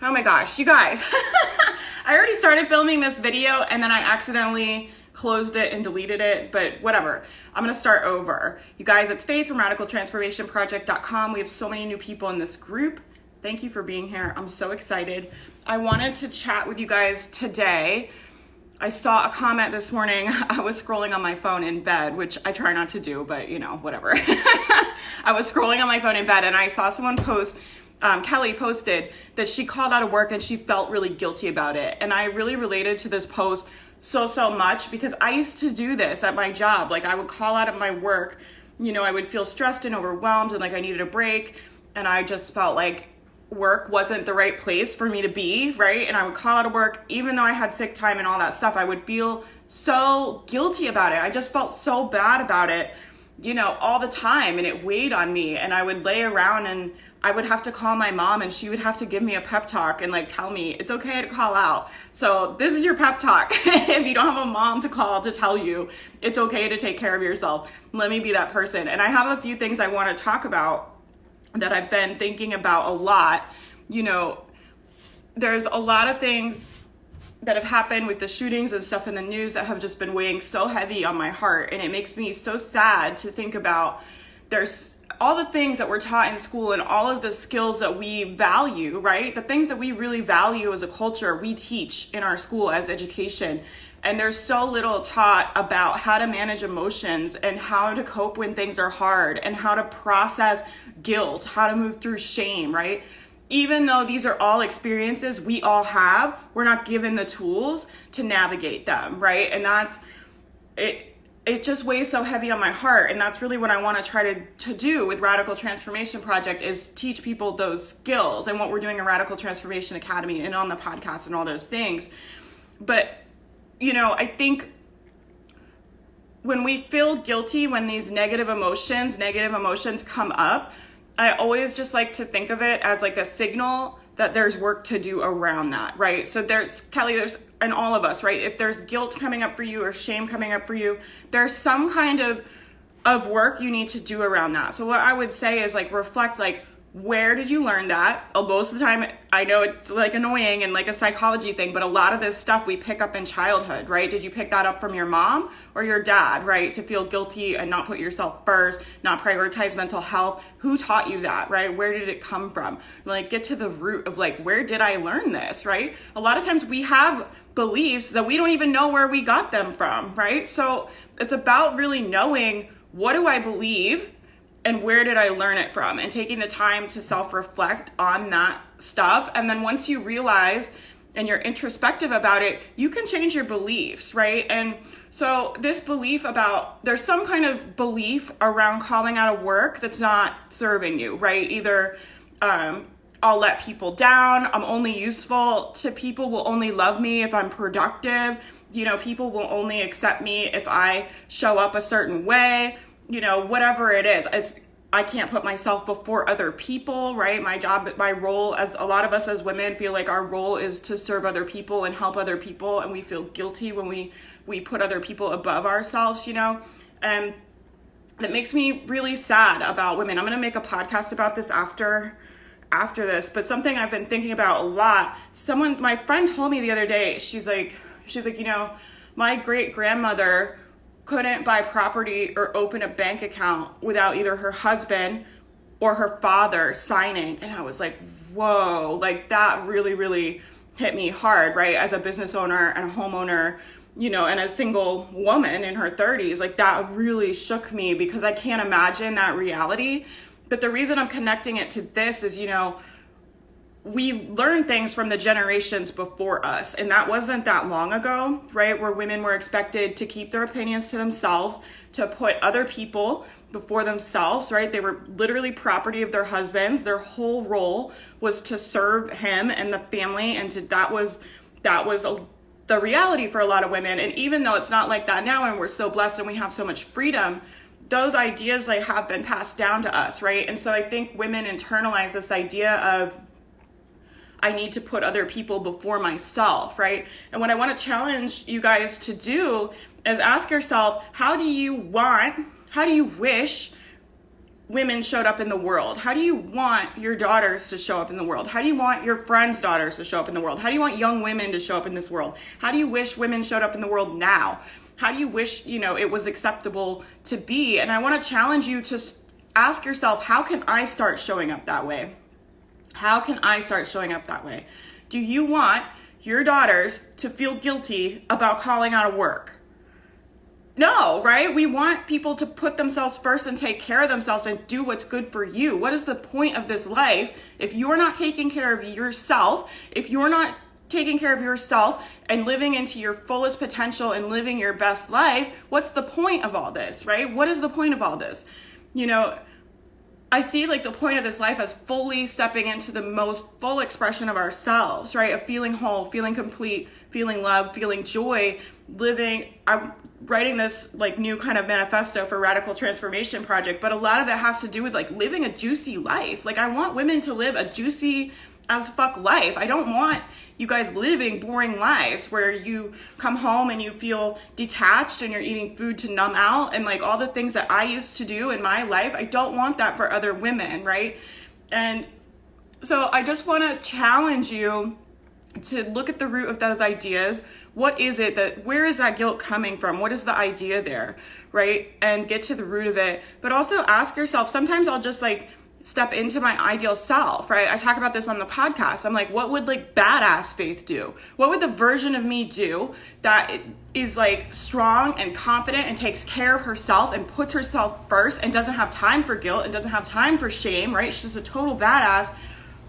Oh my gosh, you guys. I already started filming this video and then I accidentally closed it and deleted it, but whatever. I'm gonna start over. You guys, it's Faith from RadicalTransformationProject.com. We have so many new people in this group. Thank you for being here. I'm so excited. I wanted to chat with you guys today. I saw a comment this morning. I was scrolling on my phone in bed, which I try not to do, but you know, whatever. I was scrolling on my phone in bed and I saw someone post, Kelly posted that she called out of work and she felt really guilty about it. And I really related to this post so much because I used to do this at my job. Like I would call out of my work, you know, I would feel stressed and overwhelmed and like I needed a break. And I just felt like work wasn't the right place for me to be, right? And I would call out of work, even though I had sick time and all that stuff, I would feel so guilty about it. I just felt so bad about it, you know, all the time. And it weighed on me. And I would lay around and I would have to call my mom and she would have to give me a pep talk and like tell me it's okay to call out. So this is your pep talk. If you don't have a mom to call to tell you it's okay to take care of yourself, let me be that person. And I have a few things I want to talk about that I've been thinking about a lot. You know, there's a lot of things that have happened with the shootings and stuff in the news that have just been weighing so heavy on my heart. And it makes me so sad to think about there's all the things that we're taught in school and all of the skills that we value, right? The things that we really value as a culture, we teach in our school as education. And there's so little taught about how to manage emotions and how to cope when things are hard and how to process guilt, how to move through shame, right? Even though these are all experiences we all have, we're not given the tools to navigate them, right? And that's it. It just weighs so heavy on my heart. And that's really what I want to try to do with Radical Transformation Project is teach people those skills and what we're doing in Radical Transformation Academy and on the podcast and all those things. But, you know, I think when we feel guilty, when these negative emotions come up, I always just like to think of it as like a signal that there's work to do around that, right? So there's and all of us, right? If there's guilt coming up for you or shame coming up for you, there's some kind of work you need to do around that. So what I would say is like reflect, like, where did you learn that? Most of the time, I know it's like annoying and like a psychology thing, but a lot of this stuff we pick up in childhood, right? Did you pick that up from your mom or your dad, right? To feel guilty and not put yourself first, not prioritize mental health. Who taught you that, right? Where did it come from? Like get to the root of like, where did I learn this, right? A lot of times we have beliefs that we don't even know where we got them from, right? So it's about really knowing, what do I believe? And where did I learn it from? And taking the time to self-reflect on that stuff. And then once you realize and you're introspective about it, you can change your beliefs, right? And so this belief about, there's some kind of belief around calling out of work that's not serving you, right? Either I'll let people down, I'm only useful to people, will only love me if I'm productive, you know, people will only accept me if I show up a certain way. You know, whatever it is, I can't put myself before other people, right? My role, as a lot of us as women feel like our role is to serve other people and help other people. And we feel guilty when we put other people above ourselves, you know? And that makes me really sad about women. I'm going to make a podcast about this after this, but something I've been thinking about a lot. My friend told me the other day, she's like, you know, my great grandmother couldn't buy property or open a bank account without either her husband or her father signing. And I was like, whoa, like that really, really hit me hard, right? As a business owner and a homeowner, you know, and a single woman in her 30s, like that really shook me because I can't imagine that reality. But the reason I'm connecting it to this is, you know, we learn things from the generations before us. And that wasn't that long ago, right? Where women were expected to keep their opinions to themselves, to put other people before themselves, right? They were literally property of their husbands. Their whole role was to serve him and the family. And that was the reality for a lot of women. And even though it's not like that now, and we're so blessed and we have so much freedom, those ideas like have been passed down to us, right? And so I think women internalize this idea of, I need to put other people before myself, right? And what I want to challenge you guys to do is ask yourself, how do you wish women showed up in the world? How do you want your daughters to show up in the world? How do you want your friends' daughters to show up in the world? How do you want young women to show up in this world? How do you wish women showed up in the world now? How do you wish, it was acceptable to be? And I want to challenge you to ask yourself, how can I start showing up that way? How can I start showing up that way? Do you want your daughters to feel guilty about calling out of work? No, right? We want people to put themselves first and take care of themselves and do what's good for you. What is the point of this life if you're not taking care of yourself, if you're not taking care of yourself and living into your fullest potential and living your best life? What's the point of all this, right? What is the point of all this? I see like the point of this life as fully stepping into the most full expression of ourselves, right? Of feeling whole, feeling complete, feeling love, feeling joy, living. I'm writing this like new kind of manifesto for Radical Transformation Project, but a lot of it has to do with like living a juicy life. Like I want women to live a juicy as fuck life. I don't want you guys living boring lives where you come home and you feel detached and you're eating food to numb out and like all the things that I used to do in my life. I don't want that for other women, right? And so I just want to challenge you to look at the root of those ideas. What is it where is that guilt coming from? What is the idea there, right? And get to the root of it. But also ask yourself, sometimes I'll just like step into my ideal self, right? I talk about this on the podcast. I'm like, what would like badass Faith do? What would the version of me do that is like strong and confident and takes care of herself and puts herself first and doesn't have time for guilt and doesn't have time for shame, right? She's a total badass.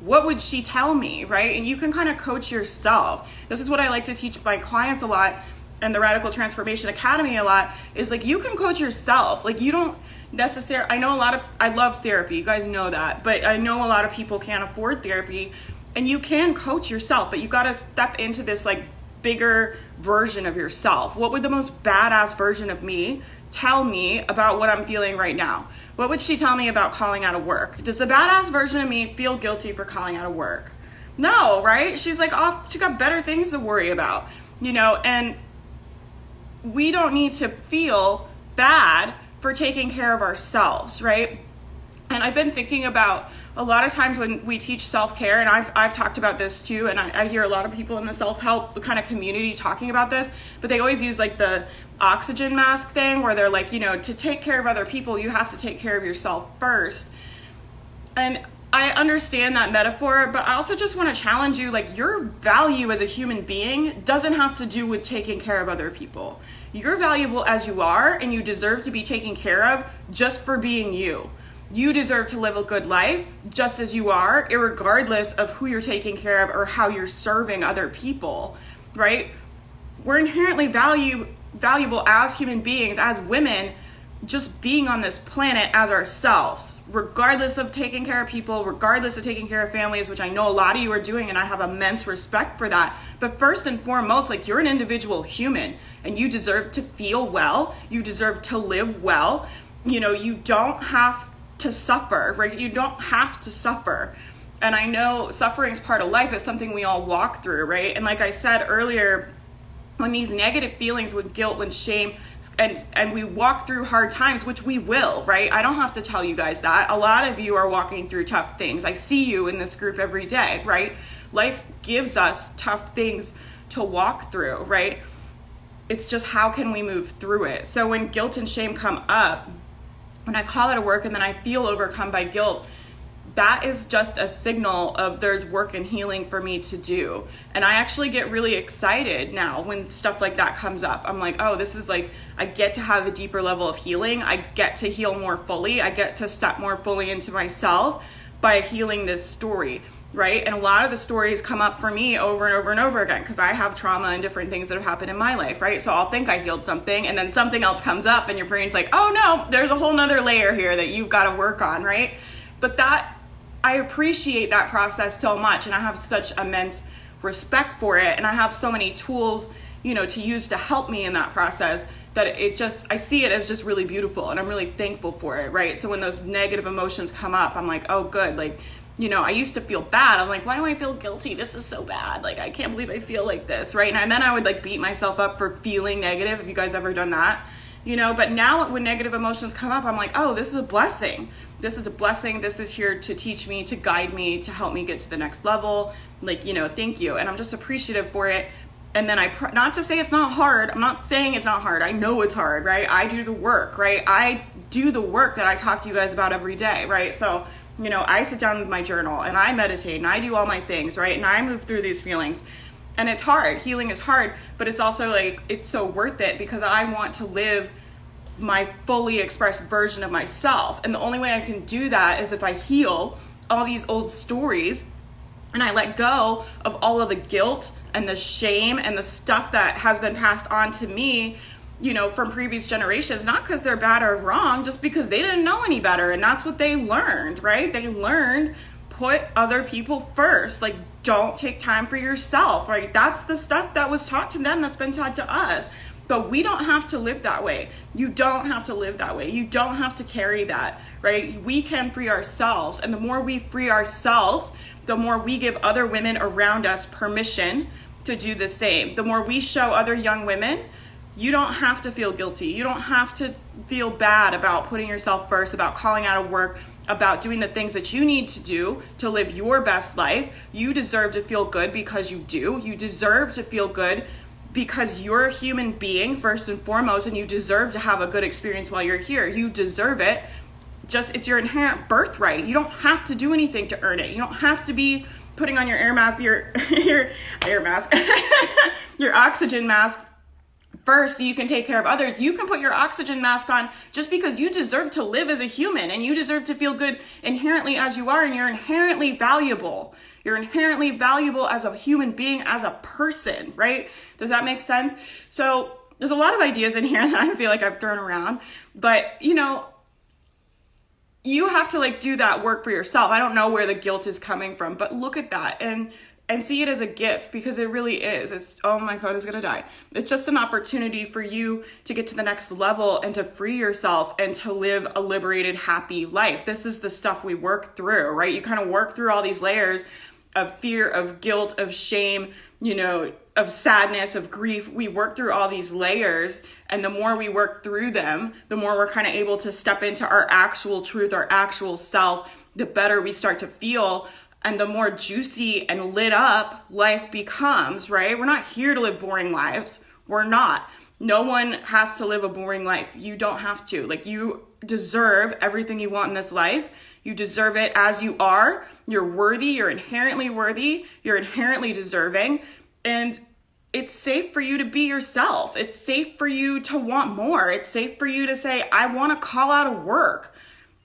What would she tell me, right? And you can kind of coach yourself. This is what I like to teach my clients a lot and the Radical Transformation Academy a lot is like, you can coach yourself. Like you don't necessarily, I love therapy. You guys know that, but I know a lot of people can't afford therapy and you can coach yourself, but you got to step into this like bigger version of yourself. What would the most badass version of me tell me about what I'm feeling right now? What would she tell me about calling out of work? Does the badass version of me feel guilty for calling out of work? No, right? She's like, she got better things to worry about, and we don't need to feel bad for taking care of ourselves, right? And I've been thinking about a lot of times when we teach self-care, and I've talked about this too, and I hear a lot of people in the self-help kind of community talking about this, but they always use like the oxygen mask thing where they're like, to take care of other people, you have to take care of yourself first. And I understand that metaphor, but I also just want to challenge you, like your value as a human being doesn't have to do with taking care of other people. You're valuable as you are, and you deserve to be taken care of just for being you. You deserve to live a good life just as you are, irregardless of who you're taking care of or how you're serving other people, right? We're inherently valuable as human beings, as women, just being on this planet as ourselves, regardless of taking care of people, regardless of taking care of families, which I know a lot of you are doing, and I have immense respect for that. But first and foremost, like you're an individual human and you deserve to feel well. You deserve to live well. You don't have to suffer, right? You don't have to suffer. And I know suffering is part of life. It's something we all walk through, right? And like I said earlier, when these negative feelings with guilt and shame and we walk through hard times, which we will, right? I don't have to tell you guys that. A lot of you are walking through tough things. I see you in this group every day, right? Life gives us tough things to walk through, right? It's just how can we move through it? So when guilt and shame come up, when I call out of work and then I feel overcome by guilt, that is just a signal of there's work and healing for me to do. And I actually get really excited now when stuff like that comes up. I'm like, oh, this is like, I get to have a deeper level of healing. I get to heal more fully. I get to step more fully into myself by healing this story, right? And a lot of the stories come up for me over and over and over again because I have trauma and different things that have happened in my life, right? So I'll think I healed something and then something else comes up and your brain's like, oh no, there's a whole nother layer here that you've got to work on, right? But I appreciate that process so much, and I have such immense respect for it, and I have so many tools, to use to help me in that process that I see it as just really beautiful, and I'm really thankful for it, right? So when those negative emotions come up, I'm like, oh, good, like, I used to feel bad. I'm like, why do I feel guilty? This is so bad. Like, I can't believe I feel like this, right? And then I would like beat myself up for feeling negative. Have you guys ever done that? But now when negative emotions come up, I'm like, oh, this is a blessing. This is a blessing. This is here to teach me, to guide me, to help me get to the next level. Like, you know, thank you. And I'm just appreciative for it. And then not to say it's not hard. I'm not saying it's not hard. I know it's hard, right? I do the work, right? I do the work that I talk to you guys about every day, right? So, you know, I sit down with my journal and I meditate and I do all my things, right? And I move through these feelings. And it's hard. Healing is hard, but it's also like, it's so worth it because I want to live my fully expressed version of myself. And the only way I can do that is if I heal all these old stories and I let go of all of the guilt and the shame and the stuff that has been passed on to me, you know, from previous generations, not because they're bad or wrong, just because they didn't know any better. And that's what they learned, right? They learned, put other people first. Like, don't take time for yourself, right? That's the stuff that was taught to them that's been taught to us. But we don't have to live that way. You don't have to live that way. You don't have to carry that, right? We can free ourselves. And the more we free ourselves, the more we give other women around us permission to do the same. The more we show other young women, you don't have to feel guilty. You don't have to feel bad about putting yourself first, about calling out of work, about doing the things that you need to do to live your best life. You deserve to feel good because you do. You deserve to feel good because you're a human being first and foremost, and you deserve to have a good experience while you're here. You deserve it. Just, it's your inherent birthright. You don't have to do anything to earn it. You don't have to be putting on your air mask, your air mask, your oxygen mask first so you can take care of others. You can put your oxygen mask on just because you deserve to live as a human and you deserve to feel good inherently as you are, and you're inherently valuable. You're inherently valuable as a human being, as a person, right? Does that make sense? So there's a lot of ideas in here that I feel like I've thrown around, but you know, you have to like do that work for yourself. I don't know where the guilt is coming from, but look at that and see it as a gift, because it really is. It's, oh, my phone is gonna die. It's just an opportunity for you to get to the next level and to free yourself and to live a liberated, happy life. This is the stuff we work through, right? You kind of work through all these layers of fear, of guilt, of shame, you know, of sadness, of grief. We work through all these layers, and the more we work through them, the more we're kind of able to step into our actual truth, our actual self, the better we start to feel, and the more juicy and lit up life becomes, right? We're not here to live boring lives. We're not. No one has to live a boring life. You don't have to. Like, you deserve everything you want in this life. You deserve it as you are. You're worthy. You're inherently worthy. You're inherently deserving. And it's safe for you to be yourself. It's safe for you to want more. It's safe for you to say, I want to call out of work.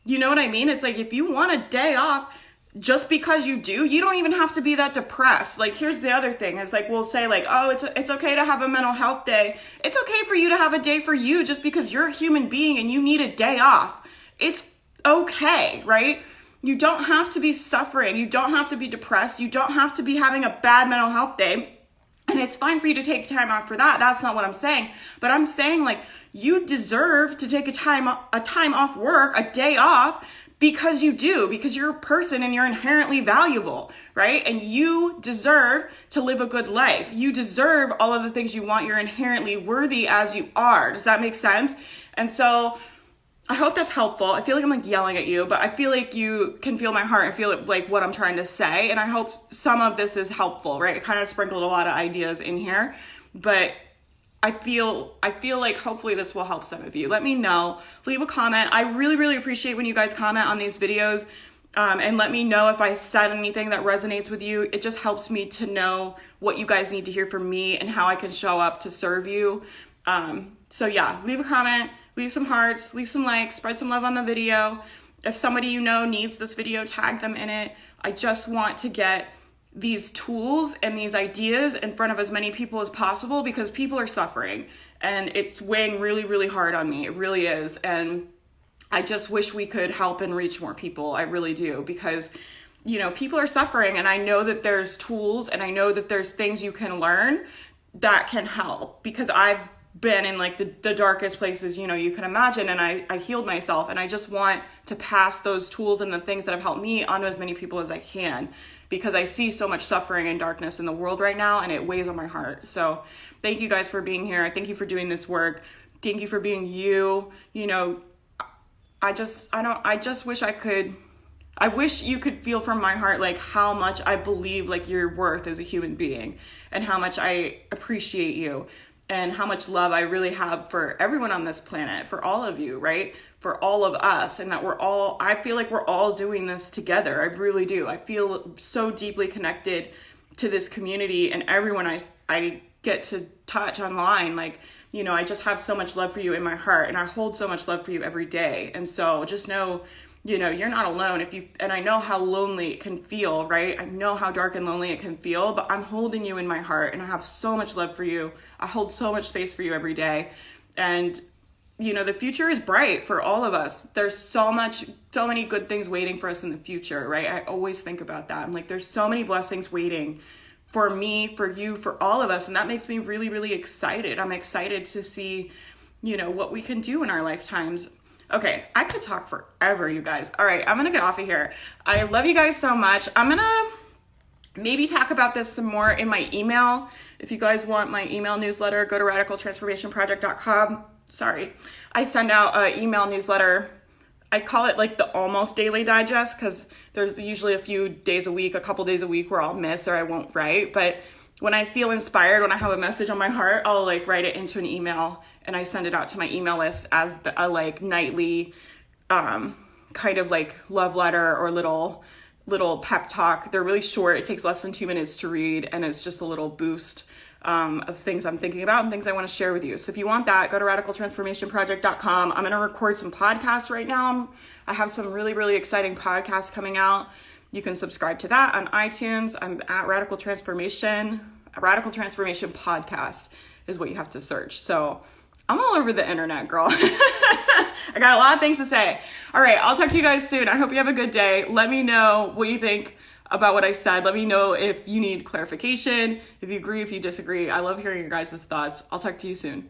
You know what I mean? It's like, if you want a day off, just because you do, you don't even have to be that depressed. Like, here's the other thing. It's like, we'll say like, oh, it's okay to have a mental health day. It's okay for you to have a day for you just because you're a human being and you need a day off. It's okay, right? You don't have to be suffering. You don't have to be depressed. You don't have to be having a bad mental health day. And it's fine for you to take time off for that. That's not what I'm saying. But I'm saying, like, you deserve to take a time off work, a day off, because you do, because you're a person and you're inherently valuable, right? And you deserve to live a good life. You deserve all of the things you want. You're inherently worthy as you are. Does that make sense? And so I hope that's helpful. I feel like I'm like yelling at you, but I feel like you can feel my heart and feel like what I'm trying to say. And I hope some of this is helpful, right? I kind of sprinkled a lot of ideas in here, but I feel like hopefully this will help some of you. Let me know. Leave a comment. I really, really appreciate when you guys comment on these videos, and let me know if I said anything that resonates with you. It just helps me to know what you guys need to hear from me and how I can show up to serve you. So yeah, leave a comment, leave some hearts, leave some likes, spread some love on the video. If somebody you know needs this video, tag them in it. I just want to get these tools and these ideas in front of as many people as possible, because people are suffering and it's weighing really, really hard on me. It really is. And I just wish we could help and reach more people. I really do, because, you know, people are suffering, and I know that there's tools and I know that there's things you can learn that can help, because I've been in like the darkest places, you know, you can imagine, and I healed myself, and I just want to pass those tools and the things that have helped me on to as many people as I can, because I see so much suffering and darkness in the world right now, and it weighs on my heart. So thank you guys for being here. Thank you for doing this work. Thank you for being you. You know, I just wish I wish you could feel from my heart like how much I believe like your worth as a human being, and how much I appreciate you, and how much love I really have for everyone on this planet, for all of you, right? For all of us, and that I feel like we're all doing this together. I really do. I feel so deeply connected to this community and everyone I get to touch online. Like, you know, I just have so much love for you in my heart, and I hold so much love for you every day. And so just know, you know, you're not alone. And I know how lonely it can feel, right? I know how dark and lonely it can feel, but I'm holding you in my heart, and I have so much love for you. I hold so much space for you every day. And, you know, the future is bright for all of us. There's so many good things waiting for us in the future, right? I always think about that. I'm like, there's so many blessings waiting for me, for you, for all of us. And that makes me really, really excited. I'm excited to see, you know, what we can do in our lifetimes. Okay, I could talk forever, you guys. All right, I'm gonna get off of here. I love you guys so much. I'm gonna maybe talk about this some more in my email. If you guys want my email newsletter, go to radicaltransformationproject.com. Sorry. I send out an email newsletter. I call it like the almost daily digest, because there's usually a few days a week, a couple days a week where I'll miss or I won't write. But when I feel inspired, when I have a message on my heart, I'll like write it into an email, and I send it out to my email list as a like nightly kind of like love letter or little pep talk. They're really short. It takes less than 2 minutes to read, and it's just a little boost of things I'm thinking about and things I want to share with you. So if you want that, go to radicaltransformationproject.com. I'm going to record some podcasts right now. I have some really, really exciting podcasts coming out. You can subscribe to that on iTunes. I'm at Radical Transformation. Radical Transformation Podcast is what you have to search. So I'm all over the internet, girl. I got a lot of things to say. All right, I'll talk to you guys soon. I hope you have a good day. Let me know what you think about what I said. Let me know if you need clarification, if you agree, if you disagree. I love hearing your guys' thoughts. I'll talk to you soon.